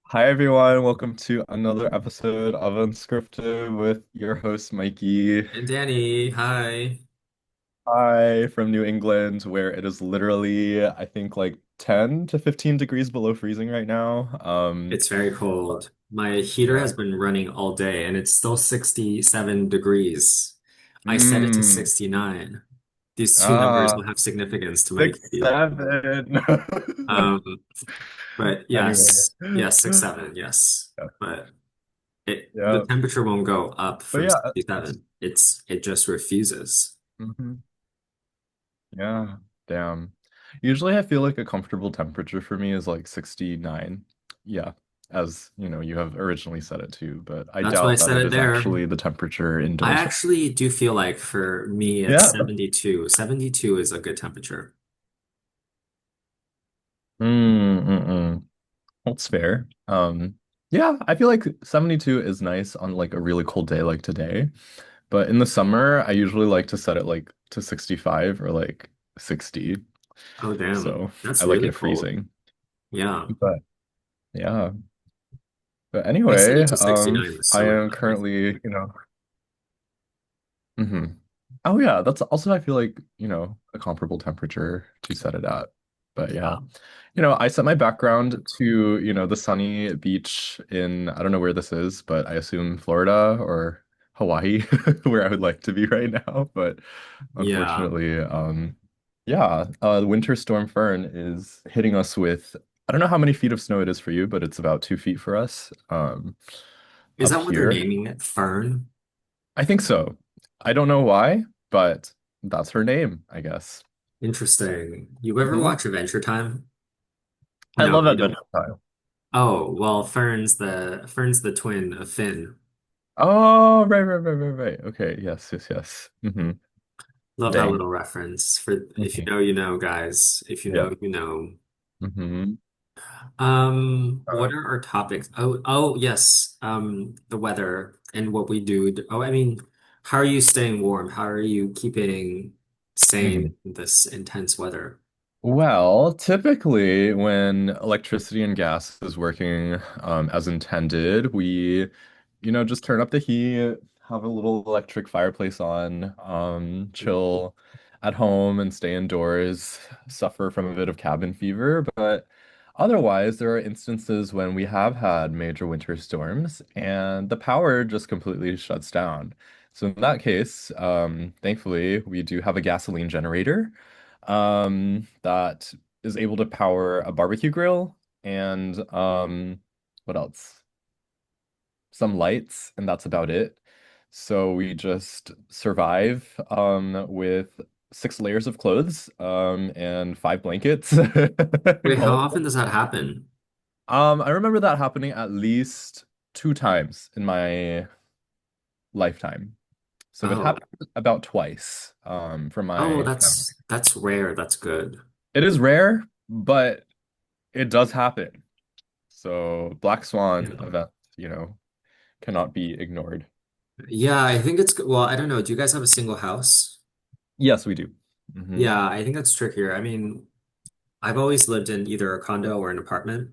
Hi everyone, welcome to another episode of Unscripted with your host Mikey. And Danny, hi. Hi from New England, where it is literally, I think, like 10 to 15 degrees below freezing right now. It's very cold. My heater has Yeah. been running all day and it's still 67 degrees. I set it to Mm. 69. These two numbers Ah, will have significance to my six, heat. seven. Um, but Anyway. yes, yes, 6, 7, yes. Yeah. But the Yeah. temperature won't go up But from yeah, 67. It just refuses. mhm. Yeah, damn. Usually I feel like a comfortable temperature for me is like 69. Yeah, as you know, you have originally said it too, but I That's why I doubt that set it it is there. actually the temperature I indoors. actually do feel like for me it's Yeah. 72. 72 is a good temperature. Mm. That's fair. Yeah, I feel like 72 is nice on like a really cold day like today, but in the summer I usually like to set it like to 65 or like 60. Oh, damn. So I That's like really it cold. freezing. Yeah. But yeah. But I set anyway, it to 69 this I summer, am by the way. currently, hmm Oh yeah, that's also I feel like, a comparable temperature to set it at. But yeah. Yeah. I set my background to, the sunny beach in I don't know where this is, but I assume Florida or Hawaii, where I would like to be right now. But Yeah. unfortunately, yeah, the winter storm Fern is hitting us with I don't know how many feet of snow it is for you, but it's about 2 feet for us, Is up that what they're here. naming it? Fern? I think so. I don't know why, but that's her name, I guess. Interesting. You ever hmm watch Adventure Time? I No, love you don't. Adventure Time. Oh, well, Fern's the twin of Finn. Oh, right. Okay, yes. Love that Dang. little reference. For if you hmm know, you know, guys. If you Yeah. know, you know. hmm What are our topics? Oh, yes. The weather and what we do. Oh, I mean, how are you staying warm? How are you keeping sane hmm in this intense weather? Well, typically when electricity and gas is working as intended, we just turn up the heat, have a little electric fireplace on, chill at home and stay indoors, suffer from a bit of cabin fever. But otherwise, there are instances when we have had major winter storms and the power just completely shuts down. So in that case, thankfully, we do have a gasoline generator that is able to power a barbecue grill and what else? Some lights, and that's about it. So we just survive with 6 layers of clothes and 5 blankets. Wait, how Call often it. does that happen? I remember that happening at least 2 times in my lifetime. So it Oh, happened about twice for oh, my family. that's rare. That's good. It is rare, but it does happen. So Black Swan Yeah. event, cannot be ignored. Yeah, I think it's good. Well, I don't know. Do you guys have a single house? Yes, we do. hmm Yeah, I think that's trickier. I mean, I've always lived in either a condo or an apartment.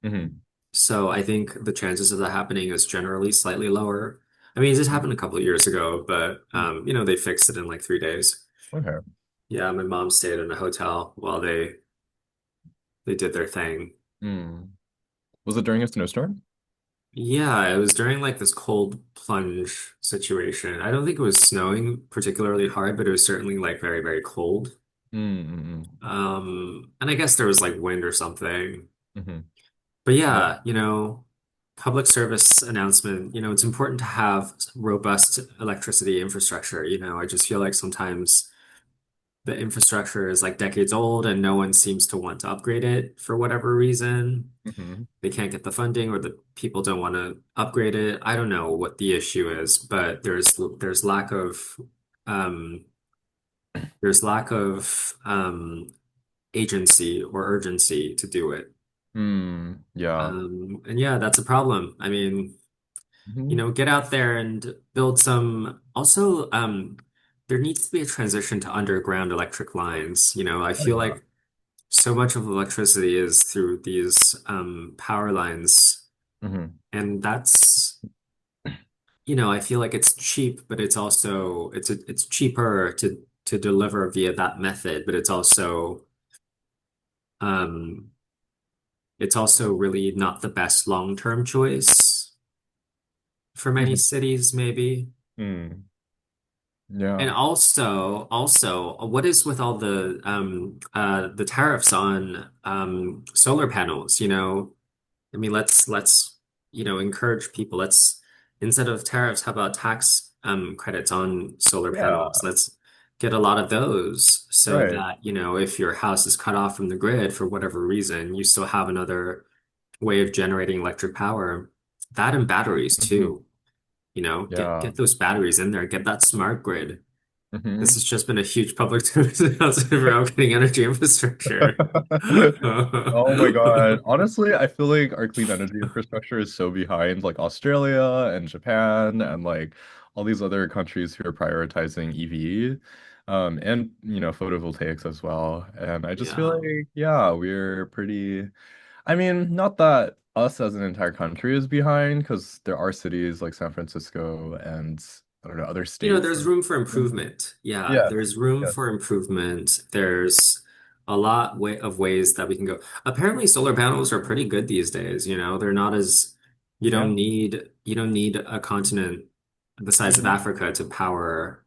hmm So I think the chances of that happening is generally slightly lower. I mean, this happened a couple of years ago, but they fixed it in like 3 days. Okay. Yeah, my mom stayed in a hotel while they did their thing. Mm. Was it during a snowstorm? Yeah, it was during like this cold plunge situation. I don't think it was snowing particularly hard, but it was certainly like very, very cold. Mm-mm. And I guess there was like wind or something. Mm-hmm. But Yeah. yeah, public service announcement, it's important to have robust electricity infrastructure. I just feel like sometimes the infrastructure is like decades old and no one seems to want to upgrade it for whatever reason. Mm-hmm. They can't get the funding or the people don't want to upgrade it. I don't know what the issue is, but there's lack of um agency or urgency to do it. Yeah. And yeah, that's a problem. I mean, Mm-hmm. get out there and build some. Also, there needs to be a transition to underground electric lines. I Oh, feel yeah. like so much of electricity is through these power lines. Hmm. And that's, I feel like it's cheap, but it's also it's cheaper to deliver via that method, but um it's also really not the best long-term choice for many Hmm. cities, maybe. Mm. And Yeah. also, what is with all the tariffs on solar panels, I mean, let's encourage people. Let's instead of tariffs, how about tax credits on solar panels? Yeah. Let's get a lot of those so Right. that, if your house is cut off from the grid for whatever reason, you still have another way of generating electric power. That and batteries Hmm. too. Yeah. Get those batteries in there. Get that smart grid. This Hmm. has just been a huge public service announcement for getting energy infrastructure. Oh my God. Honestly, I feel like our clean energy infrastructure is so behind like Australia and Japan and like all these other countries who are prioritizing EV and photovoltaics as well. And I just feel Yeah. like yeah, we're pretty I mean, not that us as an entire country is behind because there are cities like San Francisco and I don't know other states There's that room for improvement. Yeah, yeah. there's room Yes. for improvement. There's a lot of ways that we can go. Apparently, solar panels are pretty good these days. They're not as Yeah. you don't need a continent the size of Hmm. Africa to power,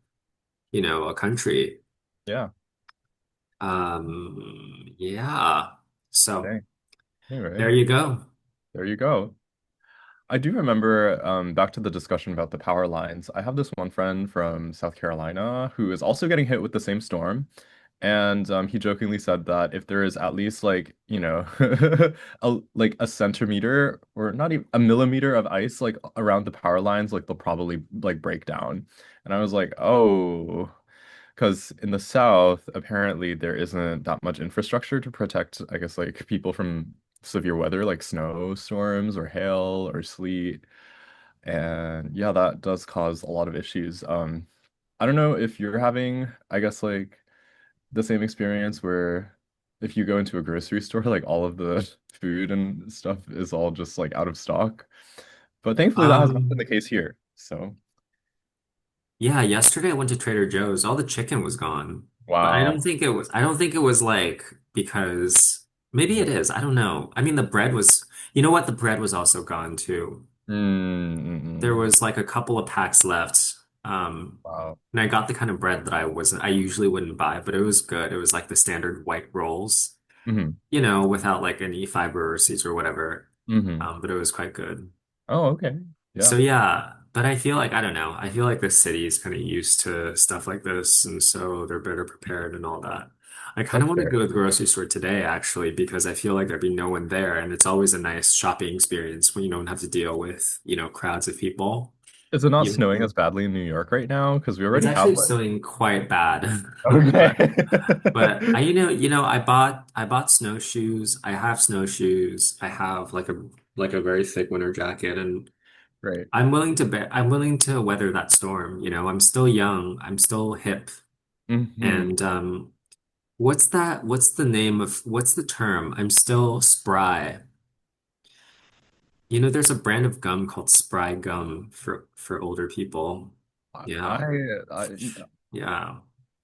a country. Yeah. Yeah. So Dang. Anyway, there you go. there you go. I do remember back to the discussion about the power lines. I have this one friend from South Carolina who is also getting hit with the same storm. And he jokingly said that if there is at least like, like a centimeter or not even a millimeter of ice like around the power lines, like they'll probably like break down. And I was like, oh, because in the South, apparently there isn't that much infrastructure to protect, I guess, like people from severe weather like snowstorms or hail or sleet. And yeah, that does cause a lot of issues. I don't know if you're having, I guess, like the same experience where if you go into a grocery store, like all of the food and stuff is all just like out of stock. But thankfully that has not been the Um, case here. So, yeah, yesterday I went to Trader Joe's. All the chicken was gone. But wow. I don't think it was like because maybe it Mhm. is. I don't know. I mean, the bread was, you know what? The bread was also gone too. There Mm-mm. was like a couple of packs left. Wow. And I got the kind of bread that I usually wouldn't buy, but it was good. It was like the standard white rolls, Hmm. without like any fiber or seeds or whatever. Hmm. But it was quite good. Oh, okay. So Yeah, yeah, but I feel like I don't know. I feel like the city is kind of used to stuff like this, and so they're better prepared and all that. I kind of that's want to fair. go to the grocery store today actually because I feel like there'd be no one there, and it's always a nice shopping experience when you don't have to deal with, crowds of people. Is it not You snowing as badly in New York right now? Because we It's already have actually like snowing quite bad. But okay. I bought snowshoes. I have snowshoes. I have like a very thick winter jacket and Right. I'm willing to weather that storm, I'm still young, I'm still hip. Hmm. And what's the term? I'm still spry. There's a brand of gum called Spry gum for older people. I, Yeah. I Yeah.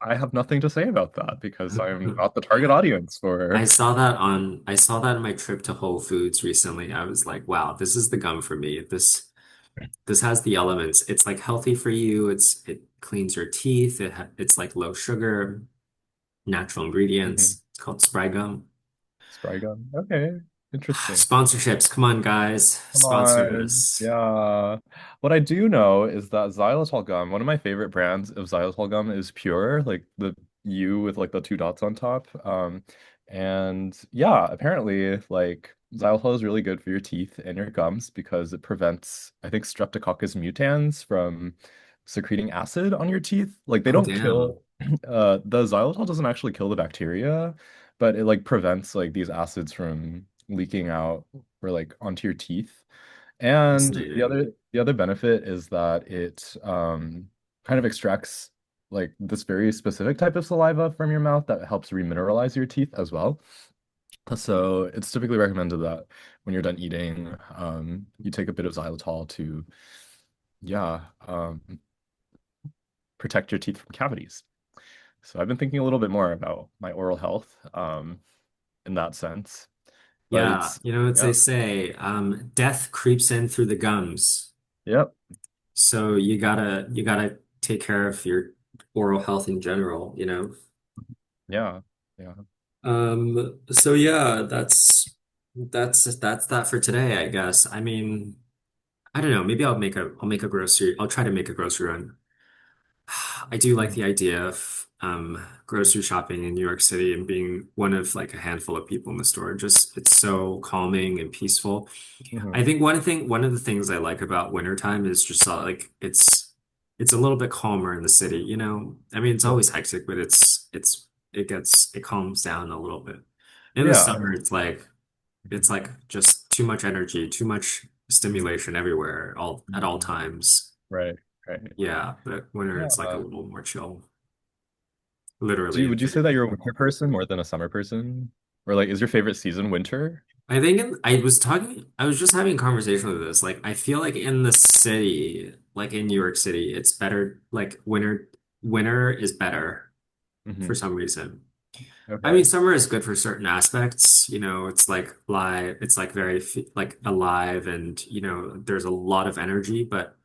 I have nothing to say about that because I'm not the target audience for. I saw that on my trip to Whole Foods recently. I was like, wow, this is the gum for me. This has the elements. It's like healthy for you. It cleans your teeth. It's like low sugar, natural Mhm. ingredients. It's called Spry gum. Spray gun. Okay, interesting. Sponsorships. Come on, guys. Come Sponsor on. us. Yeah. What I do know is that xylitol gum, one of my favorite brands of xylitol gum is Pure, like the U with like the two dots on top. And yeah, apparently like xylitol is really good for your teeth and your gums because it prevents, I think, Streptococcus mutans from secreting acid on your teeth. Like they Oh, don't damn. kill the xylitol doesn't actually kill the bacteria, but it like prevents like these acids from leaking out or like onto your teeth. And Fascinating. the other benefit is that it kind of extracts like this very specific type of saliva from your mouth that helps remineralize your teeth as well. So it's typically recommended that when you're done eating, you take a bit of xylitol to, yeah, protect your teeth from cavities. So I've been thinking a little bit more about my oral health, in that sense. Yeah, But you know, as they yeah, say, death creeps in through the gums. yep, So you gotta take care of your oral health in general, you know. yeah, yeah. So yeah, that's that for today, I guess. I mean, I don't know, maybe I'll make a grocery, I'll try to make a grocery run. I do like Mhm, the idea of grocery shopping in New York City and being one of like a handful of people in the store. Just it's so calming and peaceful. I mhm, think one of the things I like about wintertime is just like it's a little bit calmer in the city, you know? I mean, it's yeah, always hectic, but it calms down a little bit. In the yeah. summer, it's Mhm, like just too much energy, too much stimulation everywhere all at all mhm. times. Right, right. Yeah, but winter it's like a Yeah. little more chill, literally and Would you say that figuratively. you're a winter person more than a summer person? Or like, is your favorite season winter? I was just having a conversation with this. Like, I feel like in the city, like in New York City, it's better. Like winter is better for Hmm. some reason. I mean, Okay. summer is good for certain aspects. You know, it's like live, it's like like alive, and you know, there's a lot of energy. But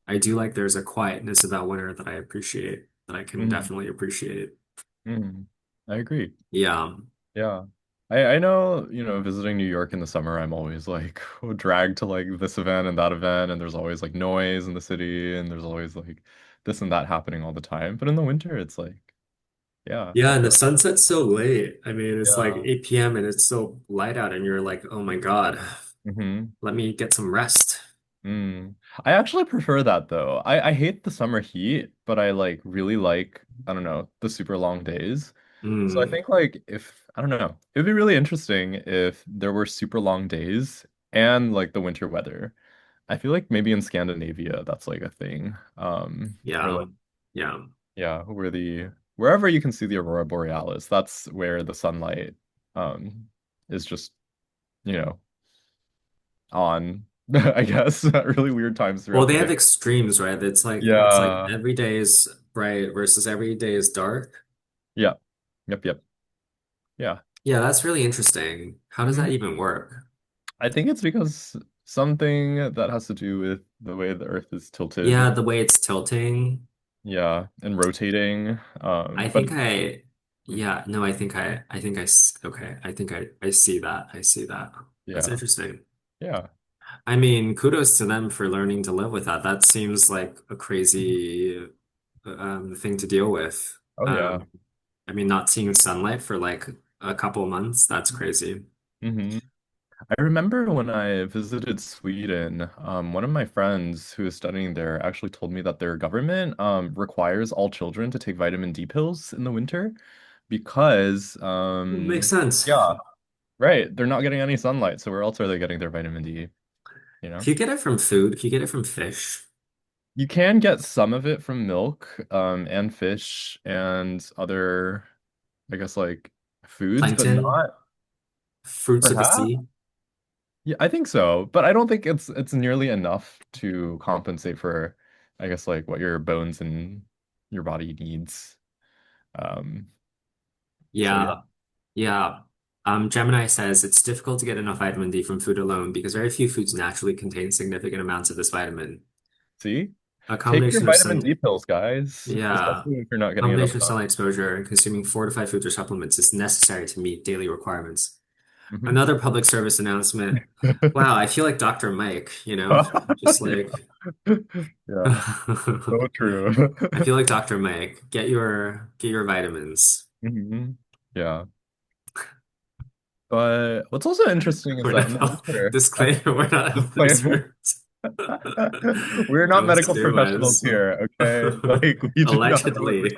I do like there's a quietness about winter that I appreciate, that I can Mm, definitely appreciate. mm. I agree. Yeah. Yeah. I know, visiting New York in the summer, I'm always like dragged to like this event and that event, and there's always like noise in the city, and there's always like this and that happening all the time. But in the winter, it's like, yeah, Yeah, I and the feel sunset's so late. I mean, it's like yeah. 8 p.m. and it's so light out, and you're like, oh my God, Hmm. let me get some rest. Mm. I actually prefer that though. I hate the summer heat, but I like really like, I don't know, the super long days. So I Mm, think like if I don't know, it'd be really interesting if there were super long days and like the winter weather. I feel like maybe in Scandinavia that's like a thing. Where yeah. like Yeah. yeah, wherever you can see the aurora borealis, that's where the sunlight is just, you know, on I guess at really weird times Well, throughout they the have day. extremes, right? It's like Yeah. every day is bright versus every day is dark. Yeah. Yep, yep. Yeah. Yeah, that's really interesting. How does Hmm. that even work? I think it's because something that has to do with the way the Earth is Yeah, tilted. the way it's tilting. Yeah, and rotating. I But think I, yeah, no, okay. I see that. I see that. That's yeah, interesting. yeah. I mean, kudos to them for learning to live with that. That seems like a crazy thing to deal with. Oh yeah. I mean, not seeing sunlight for like a couple months, that's crazy. Hmm. I remember when I visited Sweden, one of my friends who is studying there actually told me that their government requires all children to take vitamin D pills in the winter because Makes sense. yeah, right, they're not getting any sunlight, so where else are they getting their vitamin D, you know? Can you get it from food? Can you get it from fish? You can get some of it from milk, and fish and other, I guess, like foods, but Plankton? not Fruits of the perhaps. sea? Yeah, I think so, but I don't think it's nearly enough to compensate for, I guess, like what your bones and your body needs. Um, so yeah. Yeah, yeah. Gemini says it's difficult to get enough vitamin D from food alone because very few foods naturally contain significant amounts of this vitamin. See? A Take your combination of vitamin D sun, pills, guys, yeah, especially if you're not getting enough combination of sunlight exposure and consuming 4 to 5 foods or supplements is necessary to meet daily requirements. sun. Another public service announcement. Wow, I feel like Dr. Mike, you know, just like Yeah, I so true. feel like Dr. Mike. Get your vitamins. Mhm. Yeah. But what's also interesting is We're that not in the health winter, disclaimer, we're not health disclaimer, experts. we're not Don't medical sue professionals us. here, okay? Like we do not know what we're Allegedly,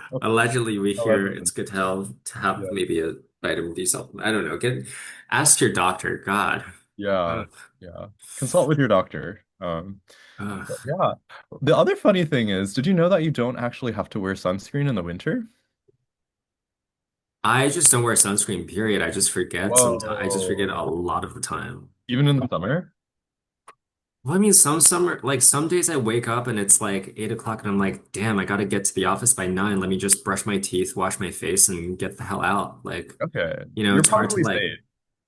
doing. allegedly, we hear Allegedly. it's good to have Yeah. maybe a vitamin D supplement. I don't know. Ask your doctor. God. Yeah. Ugh, Yeah. Consult with your doctor. But ugh. yeah. The other funny thing is, did you know that you don't actually have to wear sunscreen in the winter? I just don't wear sunscreen, period. I just forget sometimes. I just forget a Whoa. lot of the time. Even in the summer? Well, I mean, some summer, like some days I wake up and it's like 8 o'clock and I'm like, damn, I gotta get to the office by 9. Let me just brush my teeth, wash my face, and get the hell out. Like, Okay. you know, You're it's hard to probably like, safe.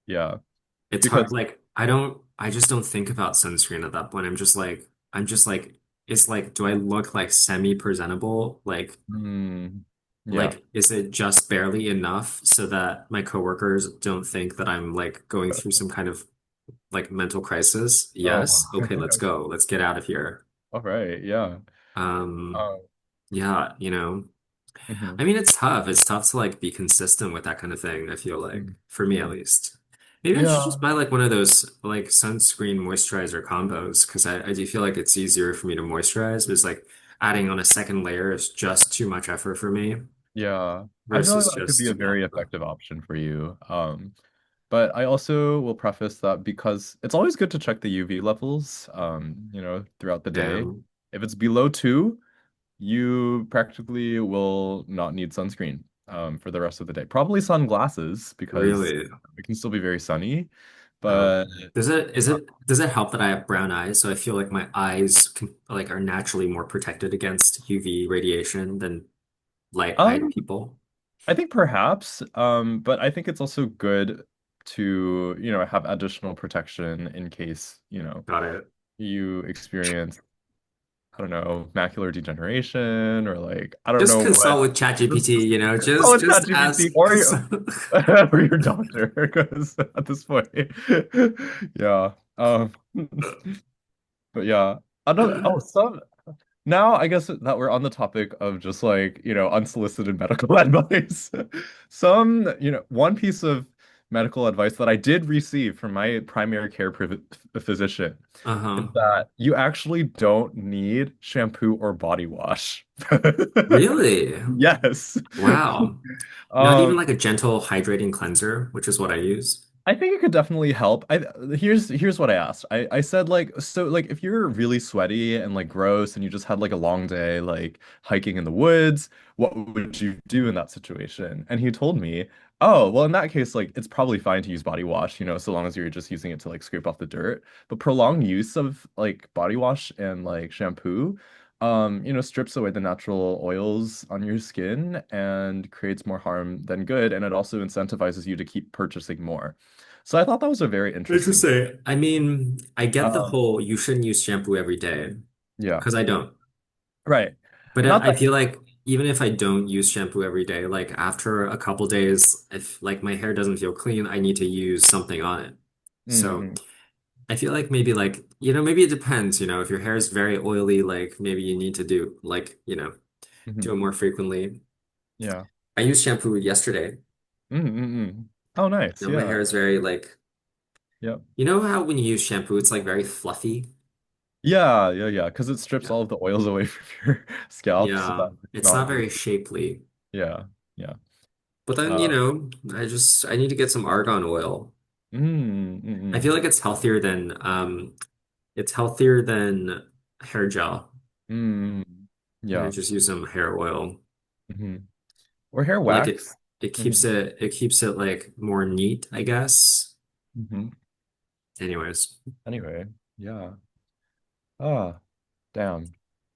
Yeah. it's hard, Because like, I just don't think about sunscreen at that point. I'm just like, it's like, do I look like semi-presentable? mm, yeah. Like, is it just barely enough so that my coworkers don't think that I'm like going through some kind of like mental crisis? Oh. Yes. Okay, let's go. Let's get out of here. All right. Yeah. Um, Um, yeah, you know. mhm, I mean, it's tough. It's tough to like be consistent with that kind of thing, I feel like, mhm, for me at mhm. least. Maybe I should just Yeah. buy like one of those like sunscreen moisturizer combos because I do feel like it's easier for me to moisturize, but it's like adding on a second layer is just too much effort for me Yeah. I feel like versus that could be just a yeah. very effective option for you. But I also will preface that because it's always good to check the UV levels, throughout the day. Damn, If it's below 2, you practically will not need sunscreen for the rest of the day. Probably sunglasses because really? it can still be very sunny. Oh. But Does it help that I have brown eyes? So I feel like my eyes can, like are naturally more protected against UV radiation than light-eyed um, people. I think perhaps, but I think it's also good to, have additional protection in case, Got it. you experience, I don't know, macular degeneration or like, I don't Just know what. consult with ChatGPT, you know, Oh, it's just ChatGPT ask. or or your doctor, because at this point, yeah. But yeah, another. Oh, some. Now, I guess that we're on the topic of just like, unsolicited medical advice. One piece of medical advice that I did receive from my primary care physician is Uh-huh. that you actually don't need shampoo or body wash. Really? Yes. Wow. Not even Um, like a gentle hydrating cleanser, which is what I use. I think it could definitely help. Here's what I asked. I said like so like if you're really sweaty and like gross and you just had like a long day like hiking in the woods, what would you do in that situation? And he told me, "Oh, well in that case like it's probably fine to use body wash, so long as you're just using it to like scrape off the dirt. But prolonged use of like body wash and like shampoo strips away the natural oils on your skin and creates more harm than good, and it also incentivizes you to keep purchasing more." So I thought that was a very interesting. Interesting. I mean, I get the Um, whole you shouldn't use shampoo every day yeah, because I don't. right. But Not I that. feel like even if I don't use shampoo every day, like after a couple days, if like my hair doesn't feel clean, I need to use something on it. So Mm, I feel like maybe like, maybe it depends, if your hair is very oily, like maybe you need to do like, do it mhm. more frequently. Yeah. I used shampoo yesterday. Oh, nice. My Yeah. hair is very like, Yep. you know how when you use shampoo, it's like very fluffy? Yeah, yeah, yeah. Because it strips Yeah. all of the oils away from your scalp so Yeah. that it's It's not not. very shapely. Yeah, yeah. But then, Uh, I need to get some argan oil. I feel mm, like it's healthier than hair gel. mm. And I Yeah. just use some hair oil. Hmm. Or hair Like wax. Hmm. it keeps it like more neat, I guess. Hmm. Anyways. Anyway, yeah. Ah, damn.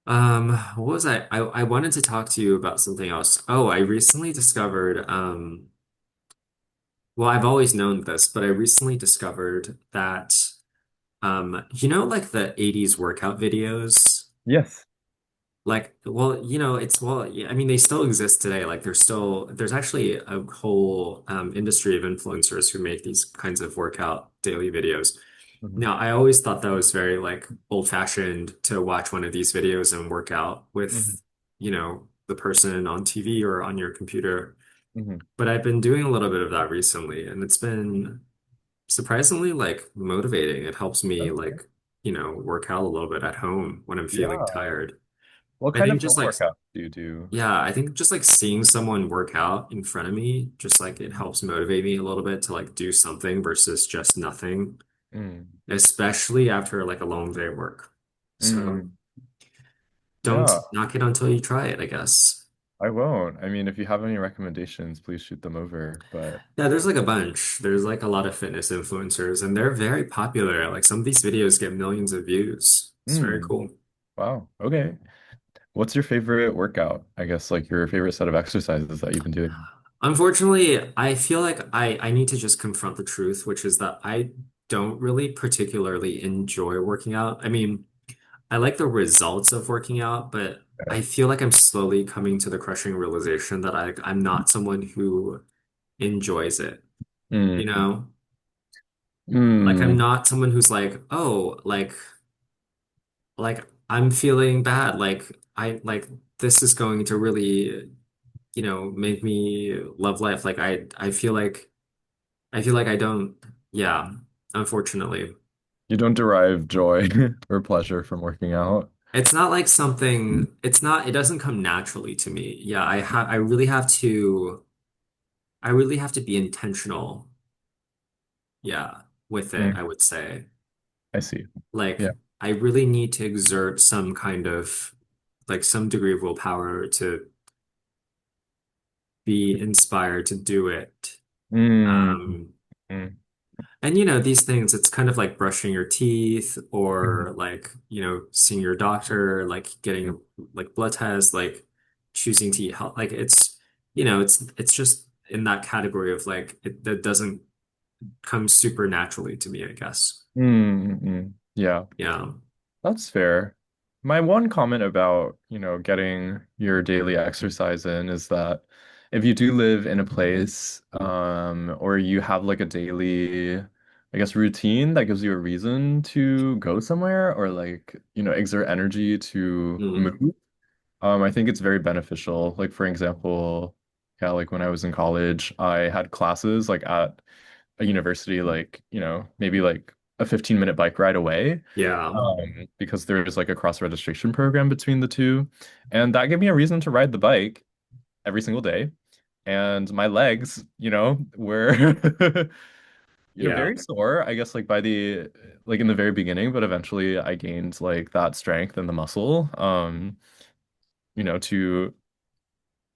What was I wanted to talk to you about something else. Oh, I recently discovered, well, I've always known this, but I recently discovered that, like the 80s workout videos, Yes. like, well, yeah, I mean, they still exist today. Like, there's actually a whole, industry of influencers who make these kinds of workout daily videos. Hmm. Now, I always thought that was very like old-fashioned to watch one of these videos and work out Hmm. with, the person on TV or on your computer. Hmm. But I've been doing a little bit of that recently, and it's been surprisingly like motivating. It helps me Okay. like, work out a little bit at home when I'm feeling Yeah. tired. What I kind think of home just like, workout do you do? yeah, I think just like seeing someone work out in front of me, just like it helps motivate me a little bit to like do something versus just nothing, Mm. especially after like a long day of work. So Mm. don't Yeah. knock it until you try it, I guess. I won't. I mean, if you have any recommendations, please shoot them over. But Yeah, there's like a bunch. There's like a lot of fitness influencers, and they're very popular. Like some of these videos get millions of views. It's very hmm, cool. wow. Okay. What's your favorite workout? I guess like your favorite set of exercises that you've been doing. Unfortunately, I feel like I need to just confront the truth, which is that I don't really particularly enjoy working out. I mean, I like the results of working out, but I feel like I'm slowly coming to the crushing realization that I'm not someone who enjoys it, you Mm, know? Like I'm mm. not someone who's like, oh, like I'm feeling bad. Like this is going to really, make me love life. Like I feel like I don't, yeah, unfortunately. You don't derive joy or pleasure from working out. It's not like something, it doesn't come naturally to me. Yeah, I really have to be intentional, yeah, with it, I Mm, would say. I see. Like Yeah. I really need to exert some kind of like some degree of willpower to be inspired to do it. Mm, Um, mm, And these things, it's kind of like brushing your teeth mm, or like, seeing your doctor, like getting mm, a like blood test, like choosing to eat health. Like it's just in that category of like that doesn't come super naturally to me, I guess. Yeah. Yeah. That's fair. My one comment about, getting your daily exercise in is that if you do live in a place, or you have like a daily, I guess, routine that gives you a reason to go somewhere or like, exert energy to Mm. move, I think it's very beneficial. Like, for example, yeah, like when I was in college, I had classes like at a university, like, maybe like a 15-minute bike ride away, Yeah. because there's like a cross registration program between the two. And that gave me a reason to ride the bike every single day. And my legs, were, Yeah. very sore, I guess, like like in the very beginning, but eventually I gained like that strength and the muscle, to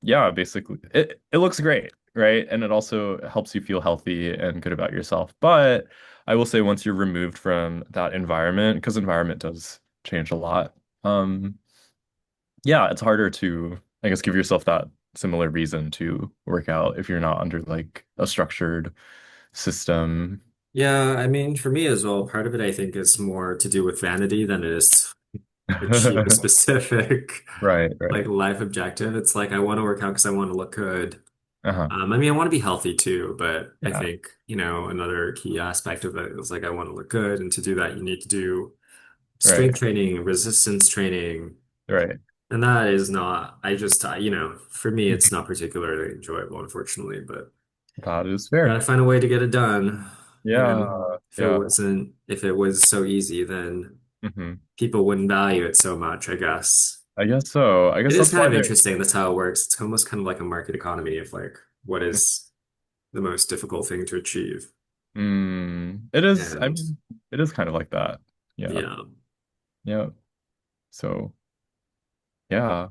yeah, basically it looks great, right? And it also helps you feel healthy and good about yourself. But I will say once you're removed from that environment, because environment does change a lot, yeah, it's harder to, I guess, give yourself that similar reason to work out if you're not under like a structured system. Yeah. I mean, for me as well, part of it I think is more to do with vanity than it is to achieve a specific Right, like right. life objective. It's like I want to work out because I want to look good. Uh-huh. I mean, I want to be healthy too, but I Yeah, think, another key aspect of it is like I want to look good. And to do that, you need to do right, strength training, resistance training. right. And that is not, for me, Mhm. it's not particularly enjoyable, unfortunately, but That is fair. gotta find a way to get it done. You Yeah, know, yeah. if it was so easy, then Hmm. people wouldn't value it so much, I guess. I guess so. I It guess is that's kind why of they're interesting. That's how it works. It's almost kind of like a market economy of like what is the most difficult thing to achieve. It is, I And mean, it is kind of like that. Yeah. yeah. Yeah. So, yeah.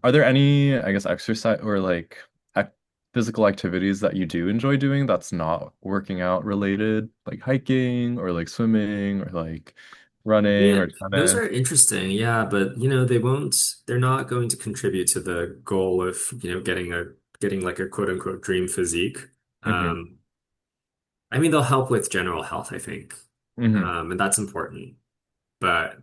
Are there any, I guess, exercise or like ac physical activities that you do enjoy doing that's not working out related, like hiking or like swimming or like running Yeah, or those tennis? are interesting. Yeah, but they're not going to contribute to the goal of, getting like a quote unquote dream physique. Hmm. Um, I mean, they'll help with general health, I think. Hmm. And that's important. But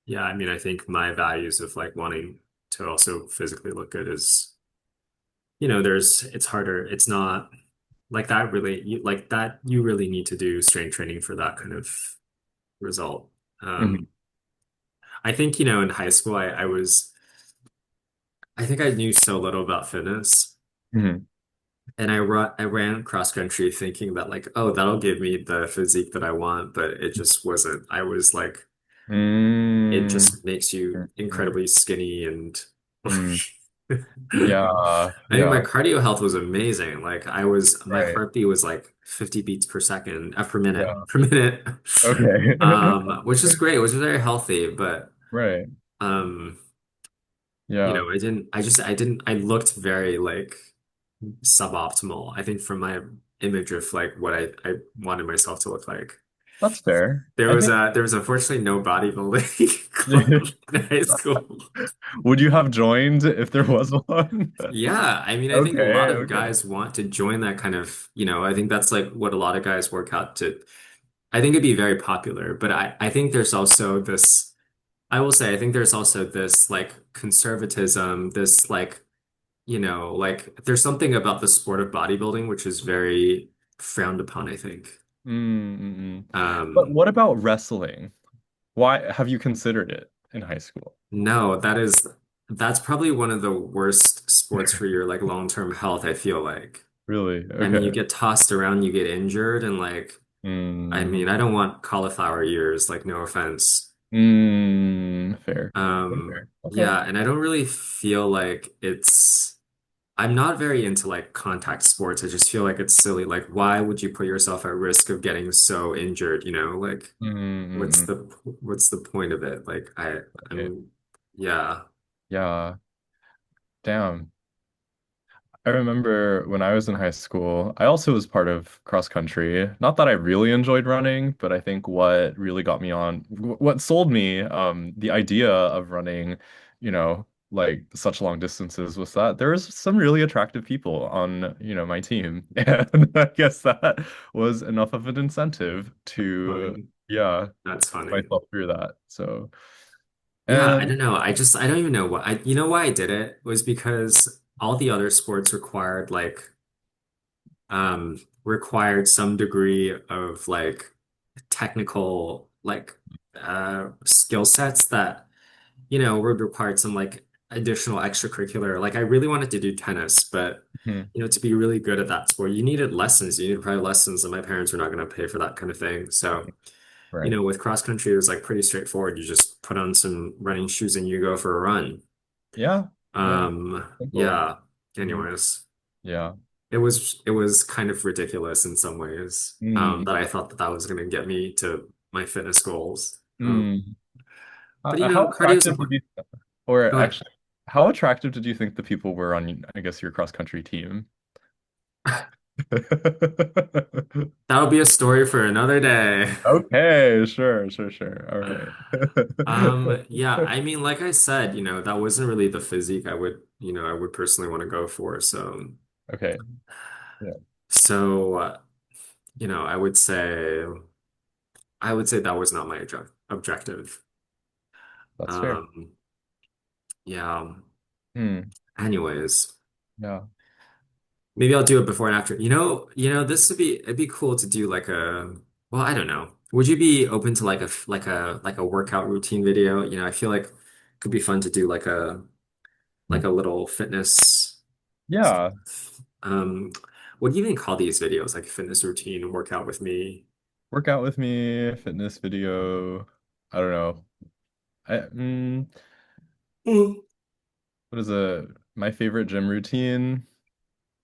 yeah, I mean, I think my values of like wanting to also physically look good is, it's harder. It's not like that really, like that, you really need to do strength training for that kind of result. Hmm. Um, I think, in high school, I think I knew so little about fitness. Hmm. And I ran cross country thinking that like, oh, that'll give me the physique that I want, but it just wasn't. I was like, it Mm. just makes you Mm. incredibly skinny and Mm. I Yeah. think my Yeah. cardio health was amazing. Like my Right. heartbeat was like 50 beats per second, per minute, Yeah. per minute. Okay. Which is great, which is very healthy, but Right. um Yeah, I looked very like suboptimal, I think, from my image of like what I wanted myself to look like. that's fair. I think. There was unfortunately no bodybuilding club in high school. Would you have joined if there was one? Yeah, I mean, I think a lot Okay, of okay. guys want to join that kind of, I think that's like what a lot of guys work out to. I think it'd be very popular, but I think there's also this, I will say, I think there's also this like conservatism, this like, like there's something about the sport of bodybuilding which is very frowned upon, I think. Mm-mm. But Um, what about wrestling? Why have you considered it in high school? no, that's probably one of the worst sports for your like long-term health, I feel like. Really? I mean, you Okay. get tossed around, you get injured, and like, I Mm. mean, I don't want cauliflower ears, like, no offense. Fair. Fair. Okay. Yeah, and I don't really feel like I'm not very into like contact sports. I just feel like it's silly. Like, why would you put yourself at risk of getting so injured, you know? Like, Mm-mm. what's the point of it? Like, Okay. I'm, yeah. Yeah. Damn. I remember when I was in high school, I also was part of cross country. Not that I really enjoyed running, but I think what really got me on, what sold me, the idea of running, like such long distances was that there was some really attractive people on, my team. And I guess that was enough of an incentive to, Funny. yeah, That's put funny. myself through that. So, Yeah, I and don't know. I don't even know you know why I did it was because all the other sports required like, required some degree of like technical, like, skill sets that, would require some like additional extracurricular. Like I really wanted to do tennis, but hmm, to be really good at that sport, you needed lessons. You needed private lessons, and my parents were not going to pay for that kind of thing. So, right. with cross country, it was like pretty straightforward. You just put on some running shoes and you go for a run. Yeah. Yeah. Simple. Yeah. Mm, Anyways, yeah. it was kind of ridiculous in some ways. Mm, That I thought that was going to get me to my fitness goals. mm. But How cardio is attractive did important. you, or Go ahead. actually, how attractive did you think the people were on, I guess, your cross country team? That'll be a story for another day. Okay, sure, sure, sure. All right. Yeah, I mean, like I said, that wasn't really the physique I would personally want to go for. Okay. Yeah, So, I would say that was not my objective. that's fair. Um, yeah. Hmm. Anyways, Yeah. maybe I'll do it before and after. This would be it'd be cool to do like well, I don't know. Would you be open to like a workout routine video? I feel like it could be fun to do like a little fitness. Yeah. Um, what do you even call these videos? Like fitness routine, workout with me. Work out with me, fitness video. I don't know. I, Mm. what is it? My favorite gym routine,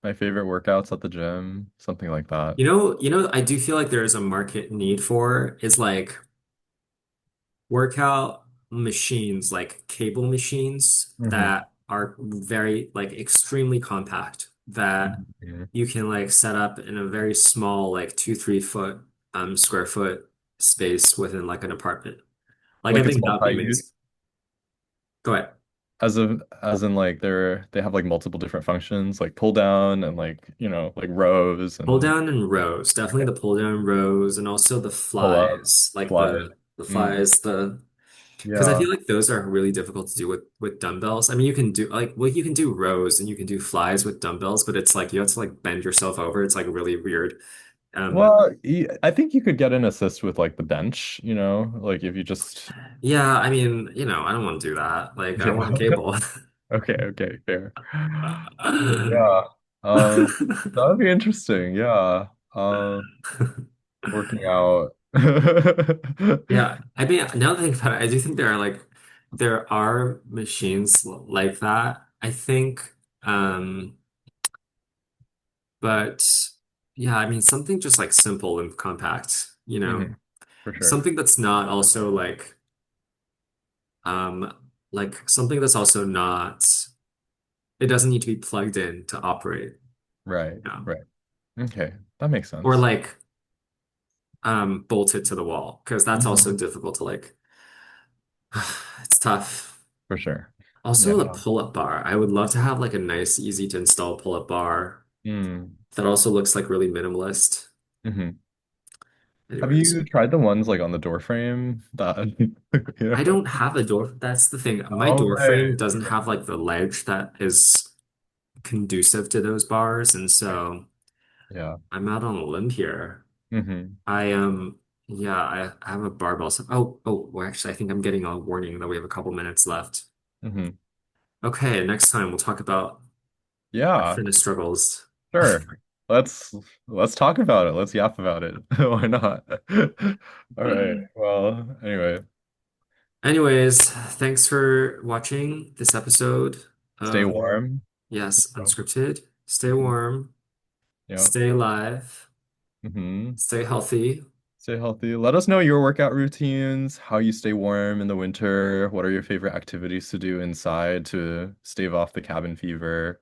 my favorite workouts at the gym, something like that. I do feel like there is a market need for is like workout machines, like cable machines Hmm. that are very like extremely compact that Hmm. you can like set up in a very small like 2-3 foot square foot space within like an apartment. Like I Like it's think that would be multi-use. amazing. Go ahead. As in like they have like multiple different functions, like pull down and like, like rows Pull and down and rows. Definitely okay, the pull down rows and also the pull up, flies. Like fly. the Mm, flies, because I yeah. feel like those are really difficult to do with dumbbells. I mean, you can do like well, you can do rows and you can do flies with dumbbells, but it's like you have to like bend yourself over. It's like really weird. Um, Well, I think you could get an assist with like the bench, like if you just yeah, I mean, I don't want to do that. Like, I yeah. want a cable. Okay, okay, fair. Yeah. That would be interesting. Yeah. Working out. Yeah, I mean, now that I think about it, I do think there are machines like that. I think, but yeah, I mean, something just like simple and compact. Mhm, for sure. Something that's not also like, um like something that's also not, it doesn't need to be plugged in to operate, Right, you know, right. Okay, that makes or sense. like bolted to the wall because that's also Mhm. difficult to like, it's tough. For sure. Also, a Yeah. pull-up bar. I would love to have like a nice, easy to install pull-up bar Mm. that also looks like really minimalist. Hmm. Have Anyways, you tried the ones like on the door frame that I yeah. don't have a door. That's the thing. My Oh, door frame right. doesn't Okay. have like the ledge that is conducive to those bars, and Right. so Yeah. I'm out on a limb here. Hmm. I yeah, I have a barbell. Well, actually, I think I'm getting a warning that we have a couple minutes left. Hmm. Okay, next time we'll talk about our Yeah, fitness struggles. sure. Let's let's talk about it. Let's yap about it. Why not? All right. Well, anyway, Anyways, thanks for watching this episode stay of, warm. yes, So, Unscripted. Stay mhm. warm, Yeah. stay alive, Hmm. stay healthy. Stay healthy. Let us know your workout routines, how you stay warm in the winter. What are your favorite activities to do inside to stave off the cabin fever?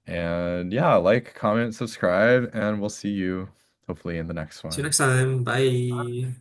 And yeah, like, comment, subscribe, and we'll see you hopefully in the next See you one. next time. Bye.